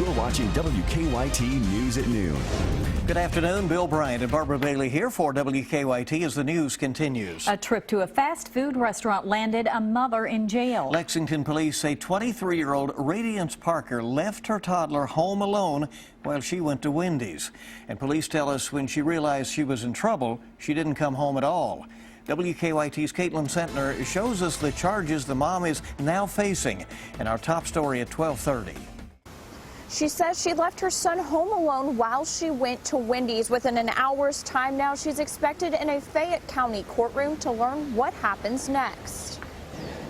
You're watching WKYT News at noon. Good afternoon. Bill Bryant and Barbara Bailey here for WKYT as the news continues. A trip to a fast food restaurant landed a mother in jail. Lexington police say 23-year-old Radiance Parker left her toddler home alone while she went to Wendy's. And police tell us when she realized she was in trouble, she didn't come home at all. WKYT's Caitlin Sentner shows us the charges the mom is now facing in our top story at 12:30. She says she left her son home alone while she went to Wendy's. Within an hour's time now, she's expected in a Fayette County courtroom to learn what happens next.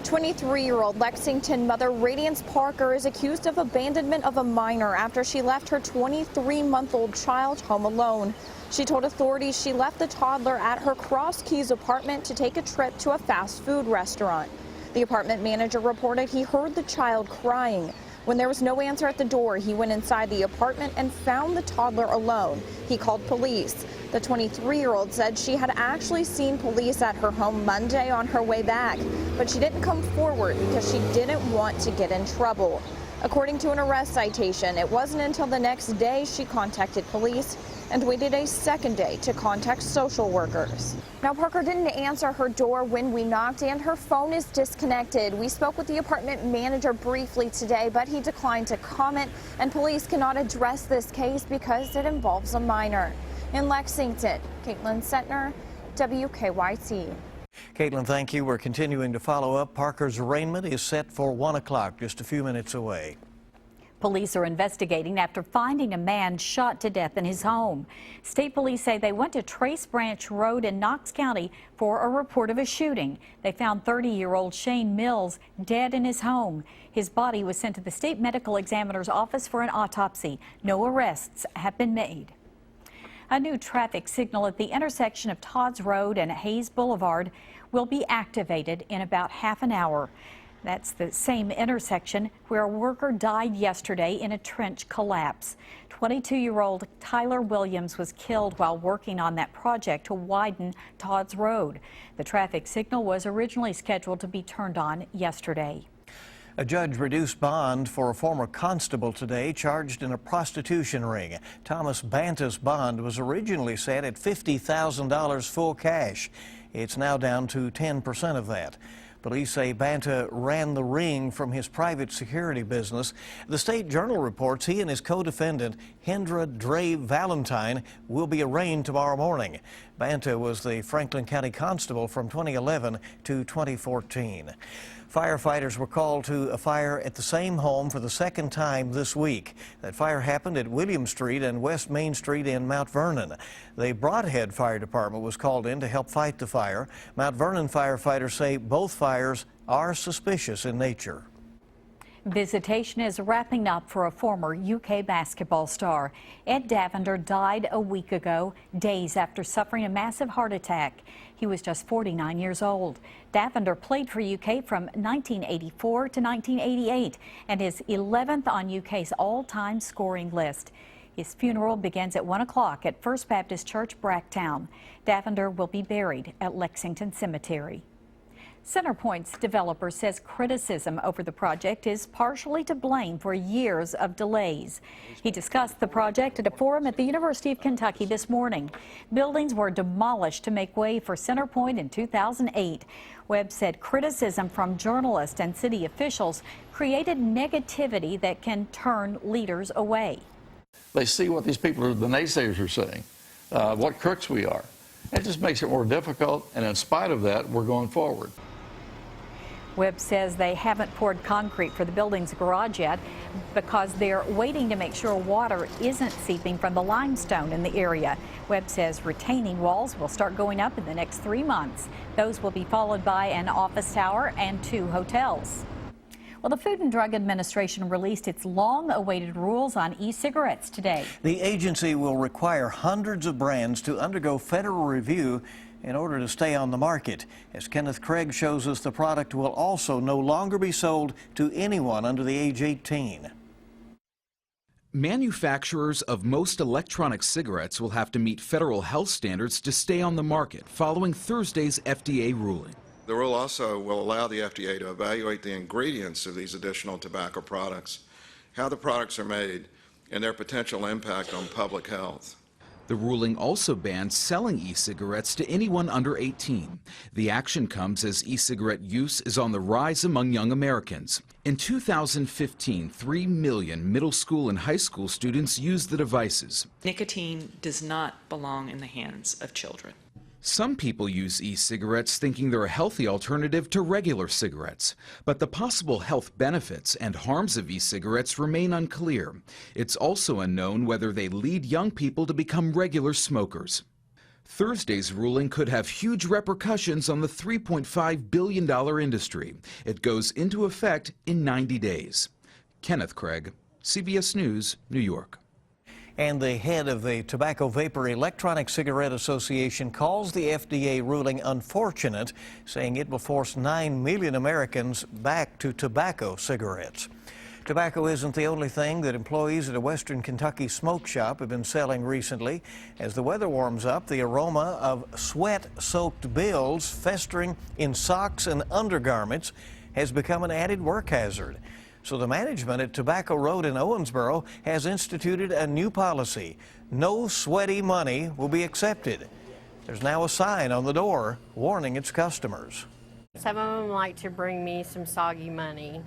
23-year-old Lexington mother Radiance Parker is accused of abandonment of a minor after she left her 23-month-old child home alone. She told authorities she left the toddler at her Cross Keys apartment to take a trip to a fast food restaurant. The apartment manager reported he heard the child crying. When there was no answer at the door, he went inside the apartment and found the toddler alone. He called police. The 23-year-old said she had actually seen police at her home Monday on her way back, but she didn't come forward because she didn't want to get in trouble. According to an arrest citation, it wasn't until the next day she contacted police and waited a second day to contact social workers. Now, Parker didn't answer her door when we knocked, and her phone is disconnected. We spoke with the apartment manager briefly today, but he declined to comment, and police cannot address this case because it involves a minor. In Lexington, Caitlin Sentner, WKYT. Caitlin, thank you. We're continuing to follow up. Parker's arraignment is set for 1 o'clock, just a few minutes away. Police are investigating after finding a man shot to death in his home. State police say they went to Trace Branch Road in Knox County for a report of a shooting. They found 30-year-old Shane Mills dead in his home. His body was sent to the state medical examiner's office for an autopsy. No arrests have been made. A new traffic signal at the intersection of Todd's Road and Hayes Boulevard will be activated in about half an hour. That's the same intersection where a worker died yesterday in a trench collapse. 22-year-old Tyler Williams was killed while working on that project to widen Todd's Road. The traffic signal was originally scheduled to be turned on yesterday. A judge reduced bond for a former constable today charged in a prostitution ring. Thomas Banta's bond was originally set at $50,000 full cash. It's now down to 10% of that. Police say Banta ran the ring from his private security business. The State Journal reports he and his co-defendant, Hendra Dre Valentine, will be arraigned tomorrow morning. Banta was the Franklin County Constable from 2011 to 2014. Firefighters were called to a fire at the same home for the second time this week. That fire happened at William Street and West Main Street in Mount Vernon. The Brodhead Fire Department was called in to help fight the fire. Mount Vernon firefighters say both fires are suspicious in nature. Visitation is wrapping up for a former UK basketball star. Ed Davender died a week ago, days after suffering a massive heart attack. He was just 49 years old. Davender played for UK from 1984 to 1988 and is 11th on UK's all-time scoring list. His funeral begins at 1 o'clock at First Baptist Church, Bracktown. Davender will be buried at Lexington Cemetery. Centerpoint's developer says criticism over the project is partially to blame for years of delays. He discussed the project at a forum at the University of Kentucky this morning. Buildings were demolished to make way for Centerpoint in 2008. Webb said criticism from journalists and city officials created negativity that can turn leaders away. They see what these people, the naysayers, are saying, what crooks we are. It just makes it more difficult, and in spite of that, we're going forward. Webb says they haven't poured concrete for the building's garage yet because they're waiting to make sure water isn't seeping from the limestone in the area. Webb says retaining walls will start going up in the next 3 months. Those will be followed by an office tower and 2 hotels. Well, the Food and Drug Administration released its long-awaited rules on e-cigarettes today. The agency will require hundreds of brands to undergo federal review in order to stay on the market. As Kenneth Craig shows us, the product will also no longer be sold to anyone under the age 18. Manufacturers of most electronic cigarettes will have to meet federal health standards to stay on the market following Thursday's FDA ruling. The rule also will allow the FDA to evaluate the ingredients of these additional tobacco products, how the products are made, and their potential impact on public health. The ruling also bans selling e-cigarettes to anyone under 18. The action comes as e-cigarette use is on the rise among young Americans. In 2015, 3 million middle school and high school students used the devices. Nicotine does not belong in the hands of children. Some people use e-cigarettes thinking they're a healthy alternative to regular cigarettes. But the possible health benefits and harms of e-cigarettes remain unclear. It's also unknown whether they lead young people to become regular smokers. Thursday's ruling could have huge repercussions on the $3.5 billion industry. It goes into effect in 90 days. Kenneth Craig, CBS News, New York. And the head of the Tobacco Vapor Electronic Cigarette Association calls the FDA ruling unfortunate, saying it will force 9 million Americans back to tobacco cigarettes. Tobacco isn't the only thing that employees at a Western Kentucky smoke shop have been selling recently. As the weather warms up, the aroma of sweat-soaked bills festering in socks and undergarments has become an added work hazard. So the management at Tobacco Road in Owensboro has instituted a new policy. No sweaty money will be accepted. There's now a sign on the door warning its customers. Some of them like to bring me some soggy money.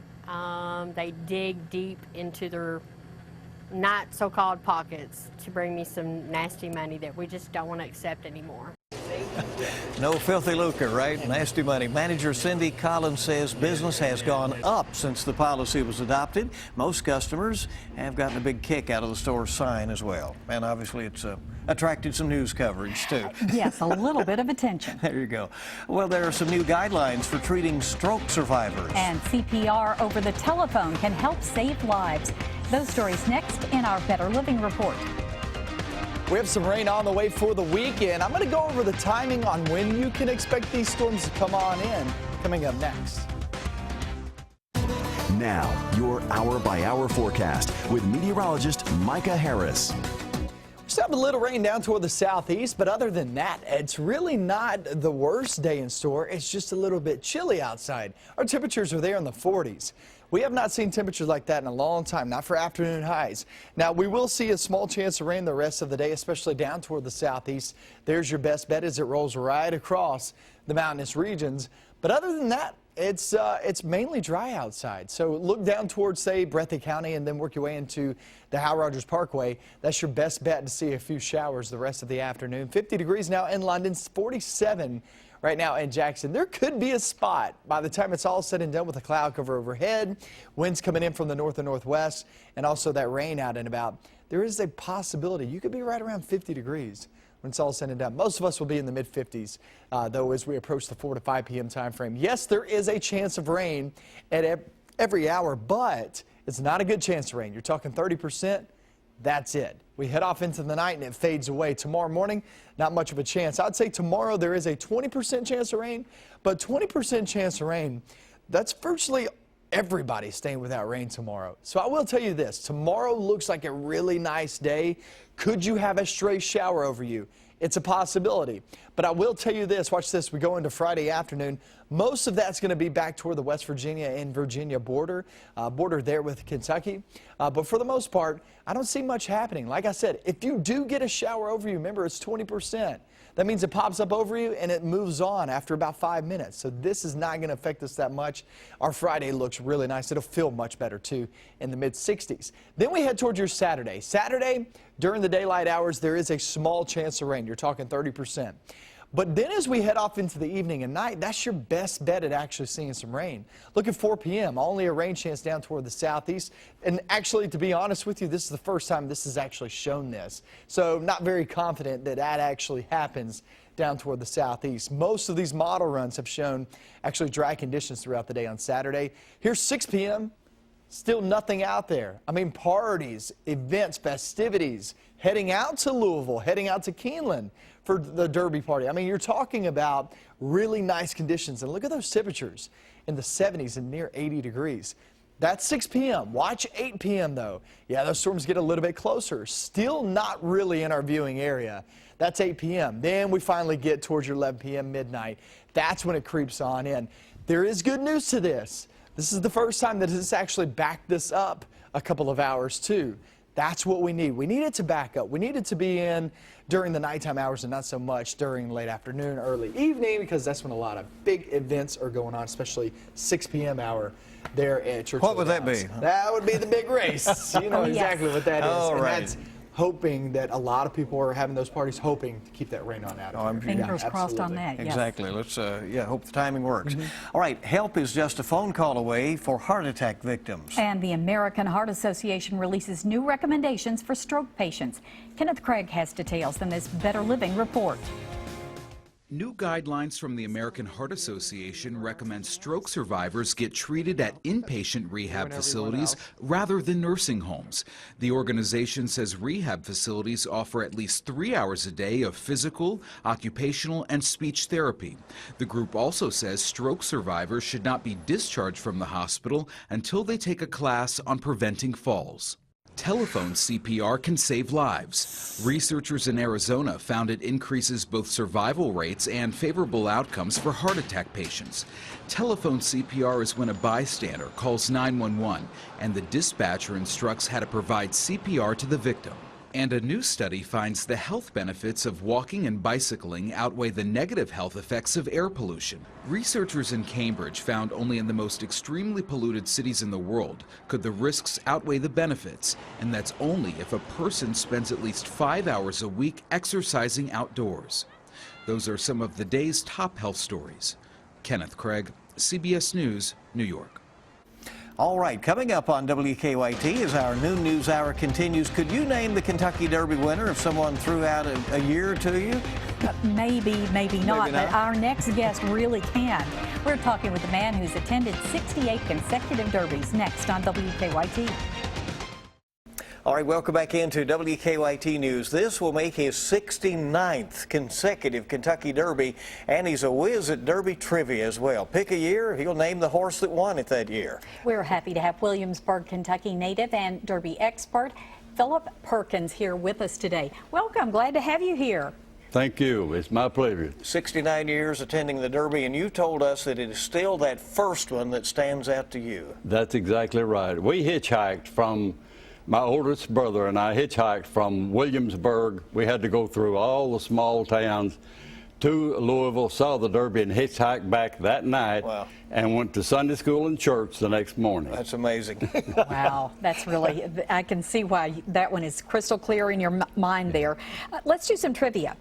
They dig deep into their not so-called pockets to bring me some nasty money that we just don't want to accept anymore. No filthy lucre, right? Nasty money. Manager Cindy Collins says business has gone up since the policy was adopted. Most customers have gotten a big kick out of the store's sign as well. And obviously it's attracted some news coverage too. Yes, a little bit of attention. There you go. Well, there are some new guidelines for treating stroke survivors. And CPR over the telephone can help save lives. Those stories next in our Better Living Report. We have some rain on the way for the weekend. I'm going to go over the timing on when you can expect these storms to come on in, coming up next. Now, your hour-by-hour forecast with meteorologist Micah Harris. Still have a little rain down toward the southeast, but other than that, it's really not the worst day in store. It's just a little bit chilly outside. Our temperatures are there in the 40s. We have not seen temperatures like that in a long time, not for afternoon highs. Now, we will see a small chance of rain the rest of the day, especially down toward the southeast. There's your best bet as it rolls right across the mountainous regions. But other than that, it's mainly dry outside. So look down towards, say, Breathitt County and then work your way into the Hal Rogers Parkway. That's your best bet to see a few showers the rest of the afternoon. 50 degrees now in London, 47 right now in Jackson. There could be a spot by the time it's all said and done with a cloud cover overhead, winds coming in from the north and northwest, and also that rain out and about. There is a possibility you could be right around 50 degrees when it's all said and done. Most of us will be in the mid-50s, though, as we approach the 4 to 5 p.m. time frame. Yes, there is a chance of rain at every hour, but it's not a good chance of rain. You're talking 30%. That's it. We head off into the night and it fades away. Tomorrow morning, not much of a chance. I'd say tomorrow there is a 20% chance of rain, but 20% chance of rain, that's virtually everybody staying without rain tomorrow. So I will tell you this, tomorrow looks like a really nice day. Could you have a stray shower over you? It's a possibility. But I will tell you this, watch this, we go into Friday afternoon. Most of that's going to be back toward the West Virginia and Virginia border there with Kentucky. But for the most part, I don't see much happening. Like I said, if you do get a shower over you, remember it's 20%. That means it pops up over you and it moves on after about 5 minutes. So this is not going to affect us that much. Our Friday looks really nice. It'll feel much better too in the mid-60s. Then we head towards your Saturday. Saturday, during the daylight hours, there is a small chance of rain. You're talking 30%. But then as we head off into the evening and night, that's your best bet at actually seeing some rain. Look at 4 p.m., only a rain chance down toward the southeast. And actually, to be honest with you, this is the first time this has actually shown this. So not very confident that that actually happens down toward the southeast. Most of these model runs have shown actually dry conditions throughout the day on Saturday. Here's 6 p.m., still nothing out there. I mean, parties, events, festivities, heading out to Louisville, heading out to Keeneland for the Derby party. I mean, you're talking about really nice conditions. And look at those temperatures in the 70s and near 80 degrees. That's 6 p.m. Watch 8 p.m. though. Yeah, those storms get a little bit closer. Still not really in our viewing area. That's 8 p.m. Then we finally get towards your 11 p.m. midnight. That's when it creeps on in. There is good news to this. This is the first time that it's actually backed this up a couple of hours too. That's what we need. We need it to back up. We need it to be in during the nighttime hours and not so much during late afternoon, early evening, because that's when a lot of big events are going on, especially 6 p.m. hour there at Churchill. What would that be? That would be the big race. You know exactly what that is. All and right. that's hoping that a lot of people are having those parties, hoping to keep that rain on out of here. Fingers crossed on that. Yes. Exactly. Let's hope the timing works. All right, help is just a phone call away for heart attack victims. And the American Heart Association releases new recommendations for stroke patients. Kenneth Craig has details in this Better Living report. New guidelines from the American Heart Association recommend stroke survivors get treated at inpatient rehab facilities rather than nursing homes. The organization says rehab facilities offer at least 3 hours a day of physical, occupational, and speech therapy. The group also says stroke survivors should not be discharged from the hospital until they take a class on preventing falls. Telephone CPR can save lives. Researchers in Arizona found it increases both survival rates and favorable outcomes for heart attack patients. Telephone CPR is when a bystander calls 911 and the dispatcher instructs how to provide CPR to the victim. And a new study finds the health benefits of walking and bicycling outweigh the negative health effects of air pollution. Researchers in Cambridge found only in the most extremely polluted cities in the world could the risks outweigh the benefits, and that's only if a person spends at least 5 hours a week exercising outdoors. Those are some of the day's top health stories. Kenneth Craig, CBS News, New York. All right, coming up on WKYT as our noon news hour continues, could you name the Kentucky Derby winner if someone threw out a year to you? Maybe not, but our next guest really can. We're talking with a man who's attended 68 consecutive derbies next on WKYT. All right, welcome back into WKYT News. This will make his 69th consecutive Kentucky Derby, and he's a whiz at Derby trivia as well. Pick a year, he'll name the horse that won it that year. We're happy to have Williamsburg, Kentucky native and Derby expert Philip Perkins here with us today. Welcome, glad to have you here. Thank you. It's my pleasure. 69 years attending the Derby, and you told us that it is still that first one that stands out to you. That's exactly right. We hitchhiked from, my oldest brother and I hitchhiked from Williamsburg. We had to go through all the small towns to Louisville, saw the Derby, and hitchhiked back that night. Wow. And went to Sunday school and church the next morning. That's amazing. Wow, that's really, I can see why that one is crystal clear in your mind there. Let's do some trivia.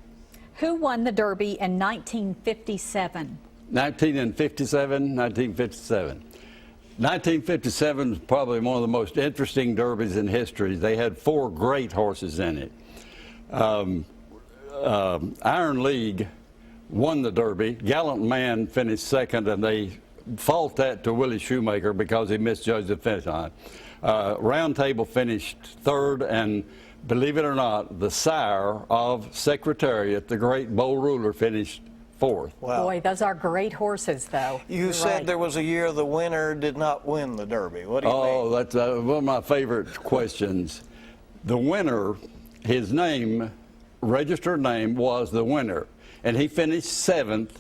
Who won the Derby in 1957? 1957. 1957 is probably one of the most interesting derbies in history. They had 4 great horses in it. Iron League won the Derby. Gallant Man finished second, and they fault that to Willie Shoemaker because he misjudged the finish line. Round Table finished third, and believe it or not, the sire of Secretariat, the great Bull Ruler, finished fourth. Wow. Boy, those are great horses, though. You said there was a year the winner did not win the Derby. What do you mean? Oh, that's one of my favorite questions. The winner, his name, registered name, was the winner, and he finished 7th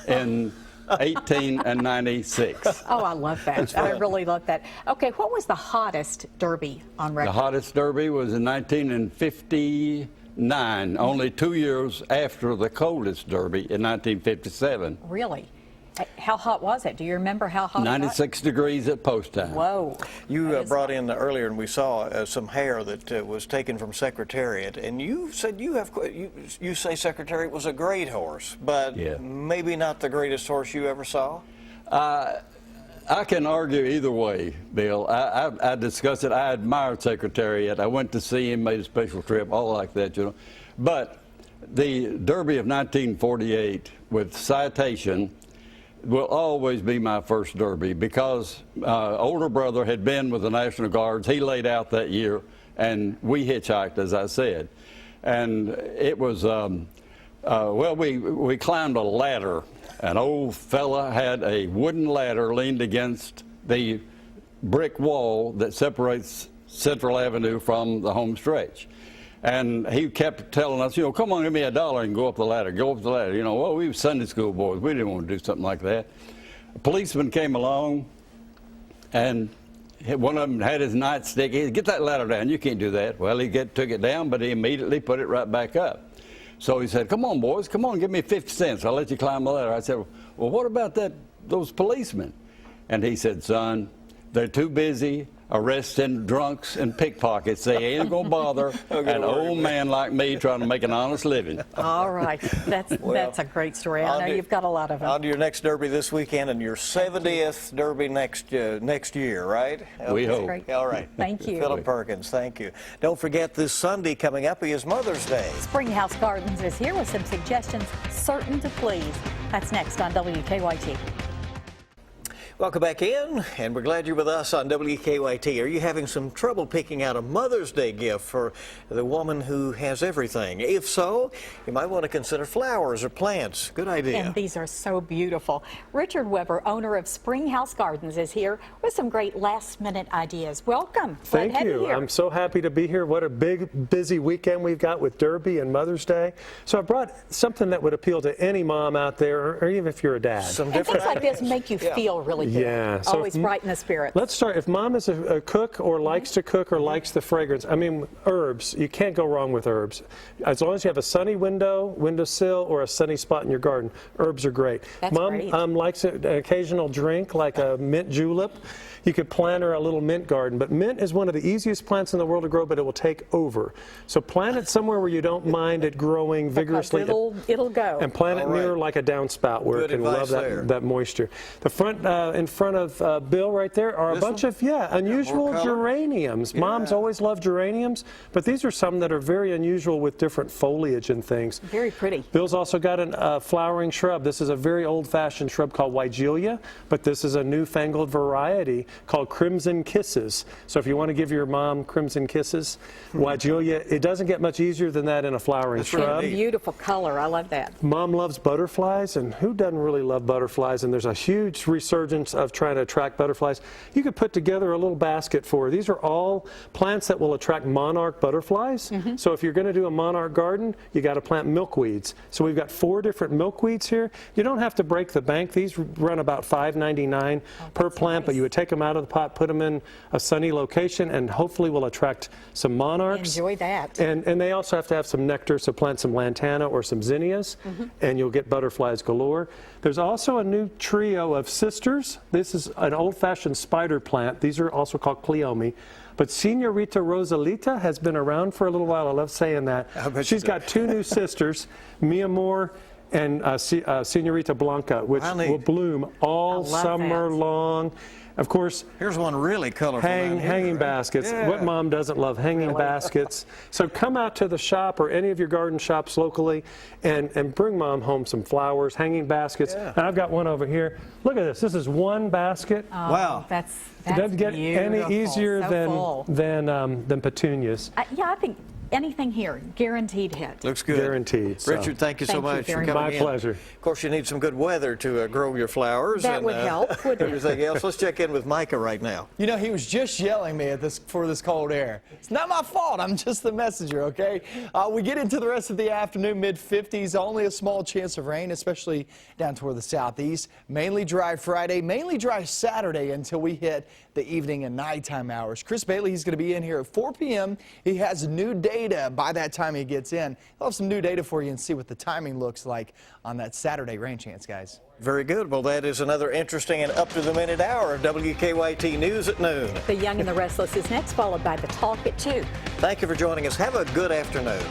in 1896. Oh, I love that. I really love that. Okay, what was the hottest Derby on record? The hottest Derby was in 1959, only 2 years after the coldest Derby in 1957. Really? How hot was it? Do you remember how hot 96 degrees at post time. Whoa. You brought in earlier, and we saw some hair that was taken from Secretariat, and you said you say Secretariat was a great horse, but maybe not the greatest horse you ever saw? I can argue either way, Bill. I discussed it. I admired Secretariat. I went to see him, made a special trip, all like that, you know. But the Derby of 1948 with Citation will always be my first Derby because older brother had been with the National Guards. He laid out that year, and we hitchhiked, as I said. And it was, well, we climbed a ladder. An old fella had a wooden ladder leaned against the brick wall that separates Central Avenue from the home stretch. And he kept telling us, you know, come on, give me $1 and go up the ladder, go up the ladder. You know, well, we were Sunday school boys. We didn't want to do something like that. A policeman came along, and one of them had his nightstick. He said, "Get that ladder down. You can't do that." Well, he took it down, but he immediately put it right back up. So he said, "Come on, boys, come on, give me 50 cents. I'll let you climb the ladder." I said, "Well, what about those policemen?" And he said, "Son, they're too busy arresting drunks and pickpockets. They ain't gonna bother an old man like me trying to make an honest living." All right, that's a great story. I know you've got a lot of them. On to your next Derby this weekend and your 70th Derby next year, right? We Okay. hope. Great. All right. Thank you. Philip Perkins, thank you. Don't forget this Sunday coming up is Mother's Day. Springhouse Gardens is here with some suggestions certain to please. That's next on WKYT. Welcome back in, and we're glad you're with us on WKYT. Are you having some trouble picking out a Mother's Day gift for the woman who has everything? If so, you might want to consider flowers or plants. Good idea. And these are so beautiful. Richard Weber, owner of Springhouse Gardens, is here with some great last-minute ideas. Welcome. Glad to Thank have you. here. I'm so happy to be here. What a big, busy weekend we've got with Derby and Mother's Day. So I brought something that would appeal to any mom out there, or even if you're a dad. Some And different things like this make you feel really good. Yeah. So Always brighten the spirit. Let's start. If mom is a cook or likes to cook or likes the fragrance, I mean, herbs, you can't go wrong with herbs. As long as you have a sunny windowsill, or a sunny spot in your garden, herbs are great. That's Mom great. likes an occasional drink like a mint julep. You could plant her a little mint garden, but mint is one of the easiest plants in the world to grow, but it will take over. So plant it somewhere where you don't mind it growing vigorously. It'll go. And plant it All right. near like a downspout where Good it can love advice there. that moisture. The front, in front of Bill right there are a bunch of unusual color. geraniums. Moms always love geraniums, but these are some that are very unusual with different foliage and things. Very pretty. Bill's also got a flowering shrub. This is a very old-fashioned shrub called Wygelia, but this is a newfangled variety called Crimson Kisses. So if you want to give your mom Crimson Kisses, Wygelia, it doesn't get much easier than that in a flowering shrub. Beautiful color. I love that. Mom loves butterflies, and who doesn't really love butterflies? And there's a huge resurgence of trying to attract butterflies. You could put together a little basket for her. These are all plants that will attract monarch butterflies. So if you're going to do a monarch garden, you got to plant milkweeds. So we've got 4 different milkweeds here. You don't have to break the bank. These run about $5.99 per plant, but you would take them out of the pot, put them in a sunny location, and hopefully will attract some monarchs. Enjoy that. And they also have to have some nectar, so plant some lantana or some zinnias, and you'll get butterflies galore. There's also a new trio of sisters. This is an old-fashioned spider plant. These are also called cleome. But Senorita Rosalita has been around for a little while. I love saying that. She's got 2 new sisters, Mi Amor and Senorita Blanca, which will bloom all summer long. Of course, here's one really colorful. Hanging baskets. Yeah. What mom doesn't love hanging baskets? So come out to the shop or any of your garden shops locally and bring mom home some flowers, hanging baskets. Yeah. And I've got one over here. Look at this. This is one basket. Oh, Wow. That's It doesn't get beautiful. any easier So full. than petunias. Yeah, I think anything here, guaranteed hit. Looks good. Guaranteed. So. Richard, thank you so Thank you much for very coming My in. pleasure. Of course, you need some good weather to grow your flowers. That and, would help, wouldn't it? everything else. Let's check in with Micah right now. You know, he was just yelling at me for this cold air. It's not my fault. I'm just the messenger, okay? We get into the rest of the afternoon, mid-50s. Only a small chance of rain, especially down toward the southeast. Mainly dry Friday, mainly dry Saturday until we hit the evening and nighttime hours. Chris Bailey, he's going to be in here at 4 p.m. He has new data by that time he gets in. He'll have some new data for you and see what the timing looks like on that Saturday rain chance, guys. Very good. Well, that is another interesting and up-to-the-minute hour of WKYT News at noon. The Young and the Restless is next, followed by The Talk at 2. Thank you for joining us. Have a good afternoon.